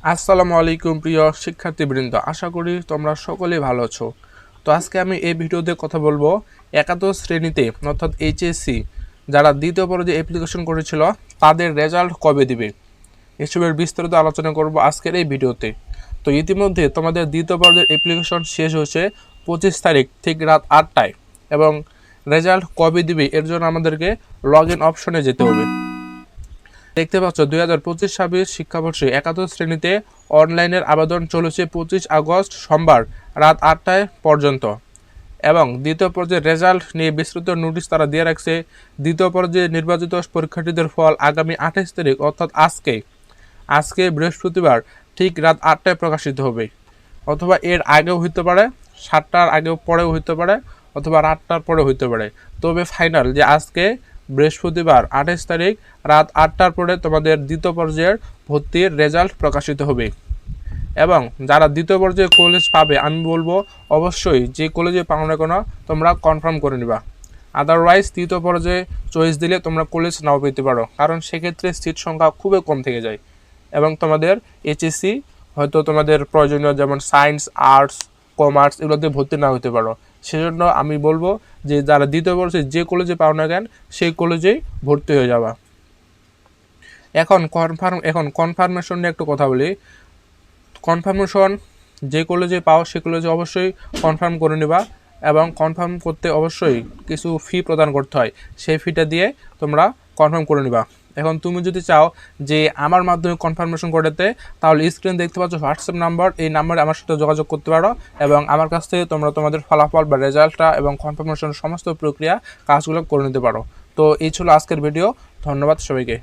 আসসালামু আলাইকুম প্রিয় শিক্ষার্থীবৃন্দ, আশা করি তোমরা সকলেই ভালো আছো। তো আজকে আমি এই ভিডিওতে কথা বলবো একাদশ শ্রেণীতে অর্থাৎ এইচএসসি যারা দ্বিতীয় পর্যায়ে অ্যাপ্লিকেশন করেছিল তাদের রেজাল্ট কবে দিবে এসবের বিস্তারিত আলোচনা করব আজকের এই ভিডিওতে। তো ইতিমধ্যে তোমাদের দ্বিতীয় পর্যায়ের অ্যাপ্লিকেশন শেষ হয়েছে 25 তারিখ ঠিক রাত 8টায়, এবং রেজাল্ট কবে দিবে এর জন্য আমাদেরকে লগ ইন অপশনে যেতে হবে। দেখতে পাচ্ছ 2025-26 শিক্ষাবর্ষে একাদশ শ্রেণীতে অনলাইনের আবেদন চলেছে 25 আগস্ট সোমবার রাত 8টায় পর্যন্ত, এবং দ্বিতীয় পর্যায়ের রেজাল্ট নিয়ে বিস্তৃত নোটিশ তারা দিয়ে রাখছে। দ্বিতীয় পর্যায়ে নির্বাচিত পরীক্ষার্থীদের ফল আগামী 28 তারিখ অর্থাৎ আজকে বৃহস্পতিবার ঠিক রাত 8টায় প্রকাশিত হবে, অথবা এর আগেও হইতে পারে, 7টার আগেও পরেও হইতে পারে, অথবা 8টার পরেও হইতে পারে। তবে ফাইনাল যে আজকে বৃহস্পতিবার 28 তারিখ রাত 8টার পরে তোমাদের দ্বিতীয় পর্যায়ের ভর্তির রেজাল্ট প্রকাশিত হবে। এবং যারা দ্বিতীয় পর্যায়ে কলেজ পাবে, আমি বলবো অবশ্যই যে কলেজে পাও না কেন তোমরা কনফার্ম করে নিবা। আদারওয়াইজ তৃতীয় পর্যায়ে চয়েস দিলে তোমরা কলেজ নাও পেতে পারো, কারণ সেক্ষেত্রে সিট সংখ্যা খুবই কম থেকে যায়। এবং তোমাদের এইচএসসি হয়তো তোমাদের প্রয়োজনীয় যেমন সায়েন্স, আর্টস, কমার্স এগুলোতে ভর্তি না হতে পারো। সেজন্য আমি বলবো যে যারা দ্বিতীয় বর্ষে যে কলেজে পাও না কেন সেই কলেজেই ভর্তি হয়ে যাবা। এখন কনফার্মেশন নিয়ে একটু কথা বলি। কনফার্মেশন যে কলেজে পাও সে কলেজে অবশ্যই কনফার্ম করে নেবা, এবং কনফার্ম করতে অবশ্যই কিছু ফি প্রদান করতে হয়, সেই ফিটা দিয়ে তোমরা কনফার্ম করে নিবা। এখন তুমি যদি চাও যে আমার মাধ্যমে কনফার্মেশন করতে, তাহলে স্ক্রিন দেখতে পাচ্ছ হোয়াটসঅ্যাপ নাম্বার, এই নাম্বারে আমার সাথে যোগাযোগ করতে পারো, এবং আমার কাছ থেকে তোমরা তোমাদের ফলাফল বা রেজাল্টটা এবং কনফার্মেশনের সমস্ত প্রক্রিয়া কাজগুলো করে নিতে পারো। তো এই ছিল আজকের ভিডিও। ধন্যবাদ সবাইকে।